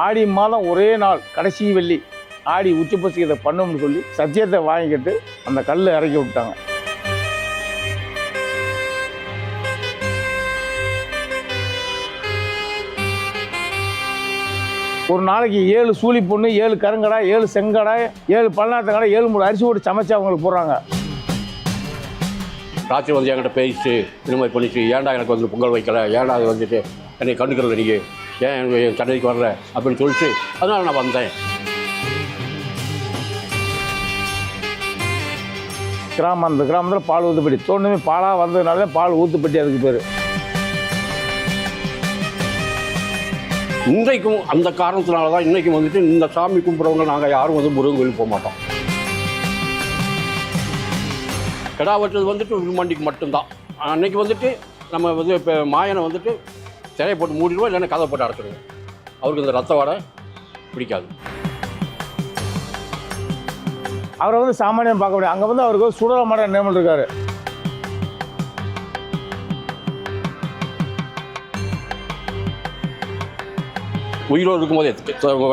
ஆடி மாதம் ஒரே நாள் கடைசி வெள்ளி ஆடி உச்சபட்சி இதை பண்ணணும்னு சொல்லி சத்தியத்தை வாங்கிக்கிட்டு அந்த கல் இறக்கி விட்டாங்க. ஒரு நாளைக்கு 7 சூழி பொண்ணு, 7 கருங்கடை, 7 செங்கடை, 7 பல்லாத்தங்கடை, 7 மூணு அரிசி போட்டு சமைச்சு அவங்களுக்கு போடுறாங்க. ராத்திரி வந்து என்கிட்ட பேசிட்டு திரும்ப பண்ணிச்சு, ஏன்டா எனக்கு வந்து பொங்கல் வைக்கல, ஏன்டா அது வந்துட்டு என்னை கண்டுக்கிறது நீங்கள், ஏன் என் சண்டைக்கு வரல அப்படின்னு சொல்லிட்டு அதனால் நான் வந்தேன். அந்த கிராமத்தில் பால் ஊத்துப்பட்டி தோணுமே பாலாக வந்ததுனால பால் ஊத்துப்பட்டி அதுக்கு பேர். இன்றைக்கும் அந்த காரணத்தினால தான் இன்றைக்கும் வந்துட்டு இந்த சாமி கும்பிட்றவங்க நாங்கள் யாரும் வந்து முருகன் கோயில் போக மாட்டோம். கிடா வெட்டுறது வந்துட்டு விரும்மாண்டிக்கு மட்டும்தான். அன்றைக்கி வந்துட்டு நம்ம வந்து இப்போ மாயனை வந்துட்டு திரையை போட்டு மூடிடுவோம், இல்லைன்னா கதை போட்டு அடைச்சிடுவோம். அவருக்கு இந்த ரத்த வாடை பிடிக்காது. அவரை வந்து சாமானியம் பார்க்க முடியாது. அங்கே வந்து அவருக்கு சுடலமாட நேமல் இருக்கார். உயிரோடு இருக்கும்போதே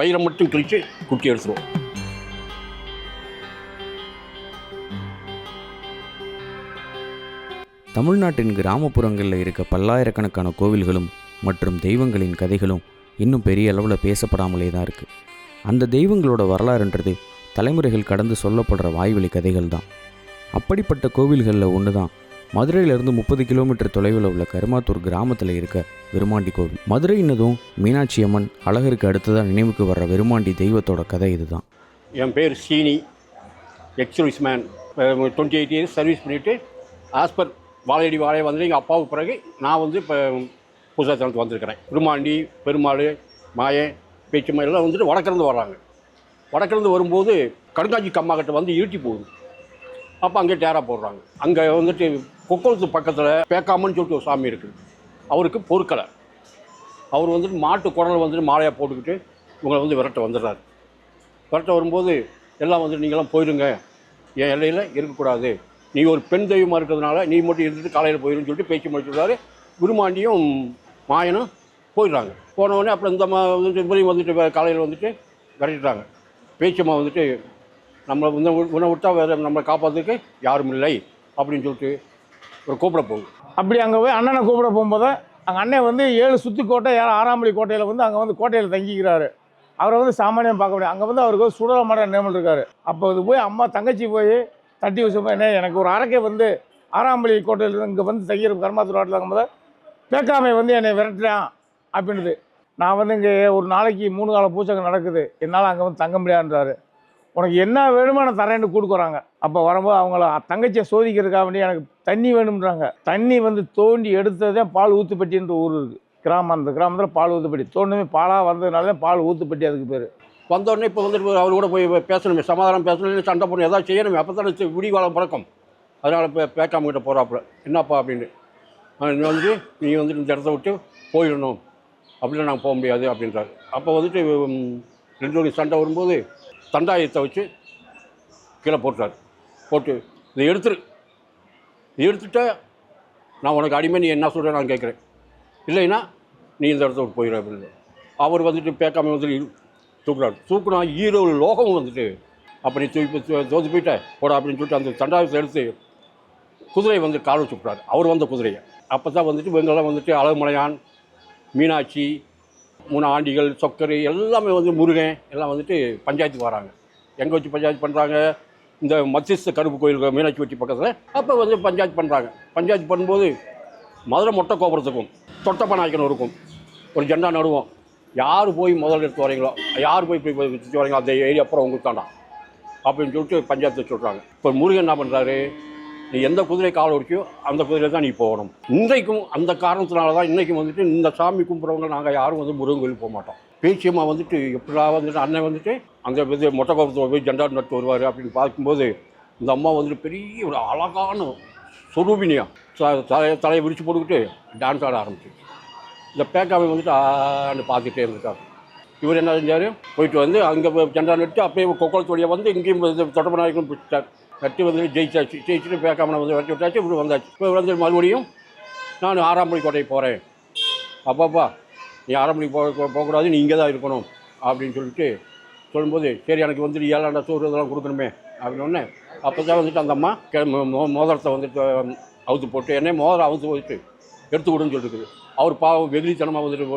வயிறை மட்டும் கிழிச்சு குட்டி எடுத்துருவோம். தமிழ்நாட்டின் கிராமப்புறங்களில் இருக்க பல்லாயிரக்கணக்கான கோவில்களும் மற்றும் தெய்வங்களின் கதைகளும் இன்னும் பெரிய அளவில் பேசப்படாமலே தான் இருக்குது. அந்த தெய்வங்களோட வரலாறுன்றது தலைமுறைகள் கடந்து சொல்லப்படுற வாய்வழி கதைகள் தான். அப்படிப்பட்ட கோவில்களில் ஒன்று தான் மதுரையிலேருந்து 30 கிலோமீட்டர் தொலைவில் உள்ள கருமாத்தூர் கிராமத்தில் இருக்க விருமாண்டி கோவில். மதுரையினதும் மீனாட்சி அம்மன் அழகருக்கு அடுத்ததாக நினைவுக்கு வர்ற விருமாண்டி தெய்வத்தோட கதை இதுதான். என் பேர் சீனி, எக்ஸ் மேன். 28 இயர்ஸ் சர்வீஸ் பண்ணிவிட்டு ஆஸ்பர் வாழையடி வாழையை வந்து எங்கள் அப்பாவுக்கு பிறகு நான் வந்து இப்போ புதுசாக வந்திருக்கிறேன். விருமாண்டி, பெருமாள், மாயன், பேச்சுமா எல்லாம் வந்துட்டு வடக்கிருந்து வர்றாங்க. வடக்கிருந்து வரும்போது கடுங்காஞ்சி கம்மாக்கிட்ட வந்து இருட்டி போகுது. அப்போ அங்கே டேரா போடுறாங்க. அங்கே வந்துட்டு கொக்கோலத்து பக்கத்தில் பேக்காமன்னு சொல்லிட்டு ஒரு சாமி இருக்குது. அவருக்கு பொறுக்கலை. அவர் வந்துட்டு மாட்டு குடலை வந்துட்டு மாலையாக போட்டுக்கிட்டு இவங்களை வந்து விரட்ட வந்துடுறாரு. விரட்ட வரும்போது எல்லாம் வந்துட்டு நீங்களாம் போயிடுங்க, என் எல்லையில் இருக்கக்கூடாது, நீ ஒரு பெண் தெய்வமாக இருக்கிறதுனால நீ மட்டும் இருந்துட்டு காலையில் போயிடுன்னு சொல்லிட்டு பேச்சு முடிச்சுடுறாரு. விருமாண்டியும் மாயனும் போயிடுறாங்க. போனவுடனே அப்புறம் இந்த வந்துட்டு காலையில் வந்துட்டு விரட்டிட்டாங்க. பேச்சம்மா வந்துட்டு நம்மளை வந்து உணவு விட்டால் வேறு நம்மளை காப்பாற்றுறதுக்கு யாரும் இல்லை அப்படின்னு சொல்லிட்டு ஒரு கூப்பிட போகுது. அப்படி அங்கே போய் அண்ணனை கூப்பிட போகும்போது அங்கே அண்ணன் வந்து 7 சுற்றி கோட்டை 6 கோட்டையில் வந்து அங்கே வந்து கோட்டையில் தங்கிக்கிறாரு. அவரை வந்து சாமானியம் பார்க்க முடியாது. அங்கே வந்து அவருக்கு சுடலமாட நேமல் இருக்கார். அப்போ அது போய் அம்மா தங்கச்சி போய் தட்டி வச்சப்போ என்ன எனக்கு ஒரு அரக்கை வந்து 6 கோட்டையில் இங்கே வந்து தங்கிற கருமாத்தூர் ரோட்டில் இருக்கும்போது பேக்காமை வந்து என்னை விரட்டுறான் அப்படின்றது. நான் வந்து இங்கே ஒரு நாளைக்கு 3 கால பூச்சை நடக்குது, என்னால் அங்கே வந்து தங்க முடியாதுன்றாரு. உனக்கு என்ன வேணுமோ நான் தரேன்னு கொடுக்குறாங்க. அப்போ வரும்போது அவங்கள தங்கச்சியை சோதிக்கிறதுக்காக வேண்டி எனக்கு தண்ணி வேணும்ன்றாங்க. தண்ணி வந்து தோண்டி எடுத்ததே பால் ஊத்துப்பட்டின்ற ஊர் இருக்குது. அந்த கிராமத்தில் பால் ஊத்துப்பட்டி தோண்டுமே பாலாக வந்ததுனால பால் ஊத்துப்பட்டி அதுக்கு பேர். வந்தோடனே இப்போ வந்துட்டு அவர் கூட போய் பேசணுமே, சமாதானம் பேசணும், சண்டை போடணும், ஏதாவது செய்யணுமே, அப்போ தான் விடிகாலம் பிறக்கும். அதனால் இப்போ பேக்காமக்கிட்ட போகிறாப்புல என்னப்பா அப்படின்னு வந்து நீ வந்துட்டு இந்த இடத்த விட்டு போயிடணும், அப்படின்னா நாங்கள் போக முடியாது அப்படின்றாரு. அப்போ வந்துட்டு 2 சண்டை வரும்போது தண்டாயத்தை வச்சு கீழே போட்டுறாரு. போட்டு இதை எடுத்துட்டா நான் உனக்கு அடிமை, நீ என்ன சொல்கிறேன் நான் கேட்குறேன், இல்லைன்னா நீ இந்த இடத்த விட்டு போயிடும் அப்படின்னு. அவர் வந்துட்டு பேக்காமல் வந்துட்டு தூக்குனா ஈரோடு லோகம் வந்துட்டு அப்போ நீ தோற்று போயிட்ட போட அப்படின்னு சொல்லிட்டு அந்த தண்டாயத்தை எடுத்து குதிரையை வந்து கால் வச்சு விட்றாரு. அவர் வந்த குதிரையை. அப்போ தான் வந்துட்டு இவங்கெல்லாம் வந்துட்டு அழகுமலையான், மீனாட்சி, 3 ஆண்டிகள், சொக்கரி எல்லாமே வந்து முருகன் எல்லாம் வந்துட்டு பஞ்சாயத்துக்கு வராங்க. எங்கே வச்சு பஞ்சாயத்து பண்ணுறாங்க? இந்த மத்தியஸ்த கருப்பு கோயில் மீனாட்சி வச்சு பக்கத்தில் அப்போ வந்து பஞ்சாயத்து பண்ணுறாங்க. பஞ்சாயத்து பண்ணும்போது மதுரை மொட்டை கோபுரத்துக்கும் தொட்டப்பநாயக்கனும் இருக்கும் ஒரு ஜெண்டா நடுவோம். யார் போய் முதல் எடுத்து வரீங்களோ, யார் போய் சுற்றி வரீங்களோ அந்த ஏரியா அப்புறம் உங்களுக்கு தாண்டா அப்படின்னு சொல்லிட்டு பஞ்சாயத்து சொல்கிறாங்க. இப்போ முருகன் என்ன பண்ணுறாரு, நீ எந்த குதிரை கால் ஒடிச்சியோ அந்த குதிரையில் தான் நீ போகணும். இன்றைக்கும் அந்த காரணத்தினால தான் இன்றைக்கும் வந்துட்டு இந்த சாமி கும்பிட்றவங்க நாங்கள் யாரும் வந்து முருகன் கோயில் போக மாட்டோம். பேச்சியம்மா வந்துட்டு எப்படா வந்துட்டு அண்ணன் வந்துட்டு அந்த இது மொட்டை கோபுரத்தில் போய் ஜெண்டா நட்டு வருவார் அப்படின்னு பார்க்கும்போது இந்த அம்மா வந்துட்டு பெரிய ஒரு அழகான சொரூபினியாக தலையை விரித்து போட்டுக்கிட்டு டான்ஸ் ஆட ஆரம்பிச்சு. இந்த பேக்காவை வந்துட்டு ஆன்னு பார்த்துட்டே இருந்துட்டார். இவர் என்ன செஞ்சார், போயிட்டு வந்து அங்கே ஜெண்டா நட்டு அப்படியே கொக்கோலத்தோடைய வந்து இங்கேயும் தொட்டப்பநாயக்கனும் பிடிச்சிட்டார். கட்டி வந்து ஜெயிச்சுட்டு பேக்காமனை வந்து விரட்டி விட்டாச்சு. இப்படி வந்தாச்சு. இப்போ வந்து மறுபடியும் நான் 6 கோட்டைக்கு போகிறேன். அப்பாப்பா நீ 6 போகக்கூடாது, நீ இங்கே தான் இருக்கணும் அப்படின்னு சொல்லிட்டு சொல்லும்போது, சரி எனக்கு வந்துட்டு 7 சோறு இதெல்லாம் கொடுக்கணுமே அப்படின்னோடனே, அப்போ தான் வந்துட்டு அந்த அம்மா மோதிரத்தை வந்துட்டு அவுத்து போட்டு என்னை மோதிரம் அவுத்து போயிட்டு எடுத்து கொடுன்னு சொல்லியிருக்குது. அவர் பாவம் வெகுளித்தனமாக வந்துட்டு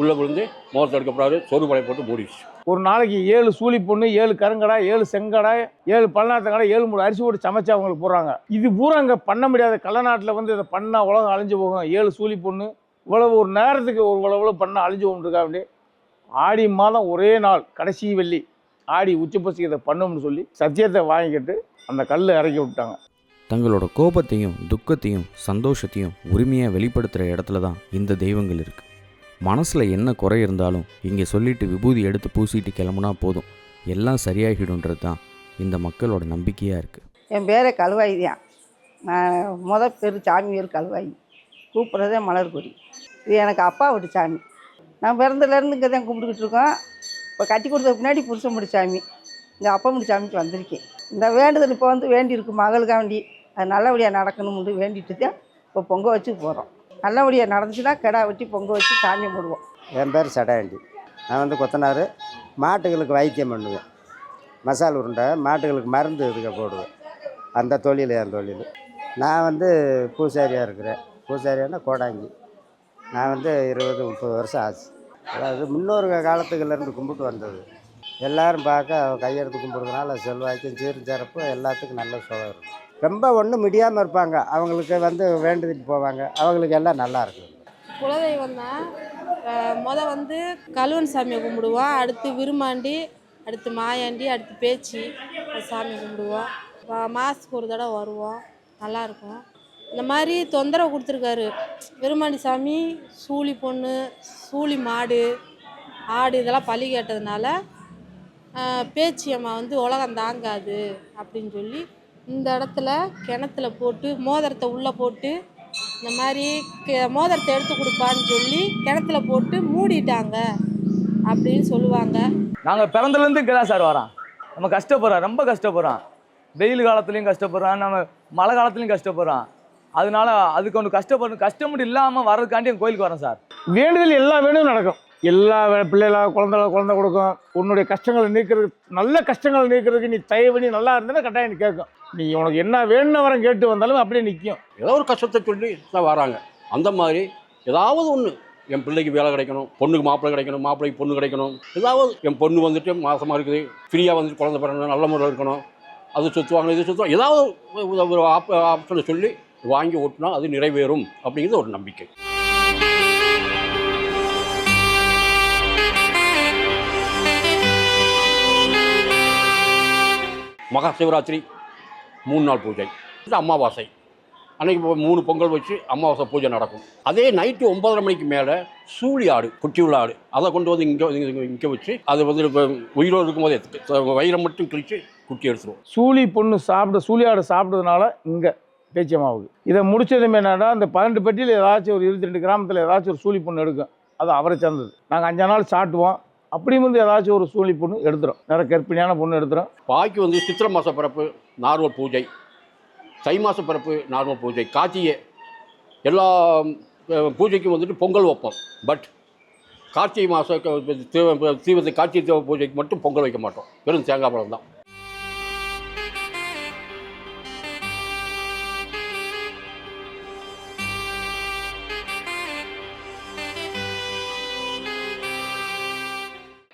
உள்ளே விழுந்து மோதிரத்தை எடுக்க போகிறாரு, சொரு பழைய போட்டு மூடிடுச்சு. ஒரு நாளைக்கு 7 சூழி பொண்ணு, 7 கருங்கடாய், 7 செங்கடாய், 7 பல்லநாத்த கடை, 7 மூணு அரிசி போட்டு சமைச்சு அவங்களுக்கு போடுறாங்க. இது பூரா அங்கே பண்ண முடியாத கள்ளநாட்டில் வந்து இதை பண்ணால் உலகம் அழிஞ்சு போகும். 7 சூழி பொண்ணு இவ்வளவு ஒரு நேரத்துக்கு இவ்வளவு பண்ணால் அழிஞ்சு போகும்ருக்கா அப்படி. ஆடி மாதம் ஒரே நாள் கடைசி வெள்ளி ஆடி உச்சப்பசி இதை பண்ணும்னு சொல்லி சத்தியத்தை வாங்கிக்கிட்டு அந்த கல் இறக்கி விட்டாங்க. தங்களோட கோபத்தையும் துக்கத்தையும் சந்தோஷத்தையும் உரிமையாக வெளிப்படுத்துகிற இடத்துல தான் இந்த தெய்வங்கள் இருக்குது. மனசில் என்ன குறை இருந்தாலும் இங்கே சொல்லிட்டு விபூதி எடுத்து பூசிட்டு கிளம்புனா போதும், எல்லாம் சரியாகிடுன்றது தான் இந்த மக்களோட நம்பிக்கையாக இருக்குது. என் பேரே கழுவாயி தான். நான் பேர் சாமி பேர் கழுவாயி, கூப்பிட்றதே மலர்கொடி. இது எனக்கு அப்பா வீட்டு சாமி. நான் பிறந்ததுலேருந்து இங்கே தான் கும்பிட்டுக்கிட்டு இருக்கோம். இப்போ கட்டி கொடுத்ததுக்கு முன்னாடி புருஷன் முடி சாமி, இங்கே அப்பா முடி சாமிக்கு வந்திருக்கேன். இந்த வேண்டுதல் இப்போ வந்து வேண்டியிருக்கு மகளுக்காண்டி, அது நல்லபடியாக நடக்கணும்னு வேண்டிட்டு தான் இப்போ பொங்க வச்சு போகிறோம். நல்லபடியாக நடந்துச்சுன்னா கிடா வெட்டி பொங்க வச்சு சாமி போடுவோம். என் பேர் சடையாண்டி. நான் வந்து கொத்தனார். மாட்டுகளுக்கு வைத்தியம் பண்ணுவேன். மசால் உருண்டை மாட்டுகளுக்கு மருந்து இதுக்க போடுவேன். அந்த தொழில் என் தொழில். நான் வந்து பூசாரியாக இருக்கிறேன். பூசாரியானா கோடாங்கி. நான் வந்து 20-30 வருஷம் ஆச்சு. அதாவது முன்னோரு காலத்துக்குலேருந்து கும்பிட்டு வந்தது. எல்லோரும் பார்க்க கையெடுத்து கும்பிட்றதுனால செல்வாய்க்கும் சீரும் சிறப்பு எல்லாத்துக்கும் நல்ல சுகம் இருக்கும். ரொம்ப ஒன்றும் முடியாமல் இருப்பாங்க, அவங்களுக்கு வந்து வேண்டுதிட்டு போவாங்க, அவங்களுக்கு எல்லாம் நல்லா இருக்கும். குலதெய்வம்னா வந்து கழுவன் சாமியை கும்பிடுவோம், அடுத்து விருமாண்டி, அடுத்து மாயாண்டி, அடுத்து பேச்சு சாமி கும்பிடுவோம். மாதத்துக்கு ஒரு தடவை வருவோம், நல்லாயிருக்கும். இந்த மாதிரி தொந்தரவு கொடுத்துருக்காரு விருமாண்டி சாமி. சூழி பொண்ணு, சூழி மாடு, ஆடு இதெல்லாம் பலி கேட்டதுனால பேச்சி அம்மா வந்து உலகம் தாங்காது அப்படின்னு சொல்லி இந்த இடத்துல கிணத்துல போட்டு மோதிரத்தை உள்ளே போட்டு இந்த மாதிரி மோதிரத்தை எடுத்து கொடுப்பான்னு சொல்லி கிணத்துல போட்டு மூடிட்டாங்க அப்படின்னு சொல்லுவாங்க. நாங்கள் பிறந்தலேருந்து இங்கே தான் சார் வரோம். நம்ம கஷ்டப்படுறோம், ரொம்ப கஷ்டப்படுறோம். வெயில் காலத்துலேயும் கஷ்டப்படுறோம், நம்ம மழை காலத்துலேயும் கஷ்டப்படுறோம். அதனால அதுக்கு ஒன்று கஷ்டம் மட்டும் இல்லாமல் வர்றதுக்காண்டி எங்கள் கோயிலுக்கு வரேன் சார். வேண்டுதல் எல்லா வேணும் நடக்கும். எல்லா பிள்ளைகளா குழந்தை கொடுக்கும். உன்னுடைய கஷ்டங்களை நீக்கிறதுக்கு, நல்ல கஷ்டங்களை நீக்கிறதுக்கு நீ தயவு பண்ணி நல்லா இருந்தேன்னா கட்டாயம் நீ கேட்கும். நீ உனக்கு என்ன வேணும்னு வரம் கேட்டு வந்தாலும் அப்படியே நிற்கும். ஏதோ ஒரு கஷ்டத்தை சொல்லி தான் வராங்க. அந்த மாதிரி ஏதாவது ஒன்று, என் பிள்ளைக்கு வேலை கிடைக்கணும், பொண்ணுக்கு மாப்பிள்ளை கிடைக்கணும், மாப்பிள்ளைக்கு பொண்ணு கிடைக்கணும், ஏதாவது என் பொண்ணு வந்துட்டு மாதமாக இருக்குது, ஃப்ரீயாக வந்துட்டு குழந்தை பிறக்கணும், நல்ல முறையில் இருக்கணும், அது சுற்றுவாங்க இது சுற்றுவாங்க, ஏதாவது ஒரு ஆப்ஷனை சொல்லி வாங்கி ஓட்டினா அது நிறைவேறும் அப்படிங்கிறது ஒரு நம்பிக்கை. மகா சிவராத்திரி 3 நாள் பூஜை, அமாவாசை அன்றைக்கி 3 பொங்கல் வச்சு அமாவாசை பூஜை நடக்கும். அதே நைட்டு 9:30 மணிக்கு மேலே சூழி ஆடு, குட்டி உள்ள ஆடு, அதை கொண்டு வந்து இங்கே வச்சு அதை வந்து இப்போ உயிரோடு இருக்கும்போதே வயிறை மட்டும் கிழிச்சு குட்டி எடுத்துருவோம். சூழி பொண்ணு சூழி ஆடு சாப்பிட்றதுனால இங்கே பேச்சியம்மாவுக்கு இதை முடிச்சதுமே என்னன்னா, அந்த 12 பெட்டியில் ஏதாச்சும் ஒரு 22 கிராமத்தில் ஏதாச்சும் ஒரு சூழி பொண்ணு எடுக்கும். அது அவரை சேர்ந்தது. நாங்கள் 5 நாள் சாட்டுவோம். அப்படியும் வந்து ஏதாச்சும் ஒரு சூழி பொண்ணு எடுத்துரும், நிறைய கற்பிணியான பொண்ணு எடுத்துரும். பாக்கி வந்து சித்திரை மாத பிறப்பு நார்மல் பூஜை, தை மாத பிறப்பு நார்மல் பூஜை, கார்த்திகை எல்லா பூஜைக்கும் வந்துட்டு பொங்கல் வைப்போம். பட் கார்த்திகை மாதம் தீபத்தை கார்த்திகை தீப பூஜைக்கு மட்டும் பொங்கல் வைக்க மாட்டோம், வெறும் தேங்காய் பழம் தான்.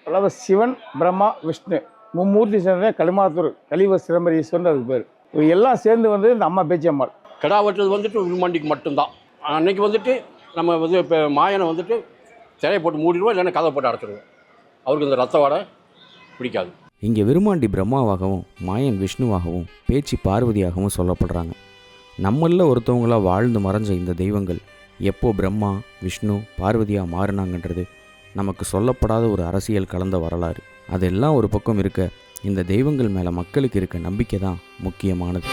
அதாவது சிவன், பிரம்மா, விஷ்ணு மும்மூர்த்தி சேர்ந்த களிமாத்தூர் கலிவ சிதம்பரீஸ்வரன் அதுக்கு பேர். எல்லாம் சேர்ந்து வந்து இந்த அம்மா பேச்சியம்மாள். கிடா வெட்டுறது வந்துட்டு விருமாண்டிக்கு மட்டும்தான். அன்றைக்கி வந்துட்டு நம்ம வந்து இப்போ மாயனை வந்துட்டு திரையை போட்டு மூடிடுவோம், இல்லைன்னா கதை போட்டு அடைச்சிடுவோம். அவருக்கு இந்த ரத்த வாடை பிடிக்காது. இங்கே விருமாண்டி பிரம்மாவாகவும் மாயன் விஷ்ணுவாகவும் பேச்சி பார்வதியாகவும் சொல்லப்படுறாங்க. நம்மளில் ஒருத்தவங்களாக வாழ்ந்து மறைஞ்ச இந்த தெய்வங்கள் எப்போ பிரம்மா, விஷ்ணு, பார்வதியாக மாறினாங்கன்றது நமக்கு சொல்லப்படாத ஒரு அரசியல் கலந்த வரலாறு. அதெல்லாம் ஒரு பக்கம் இருக்க, இந்த தெய்வங்கள் மேலே மக்களுக்கு இருக்க நம்பிக்கை தான் முக்கியமானது.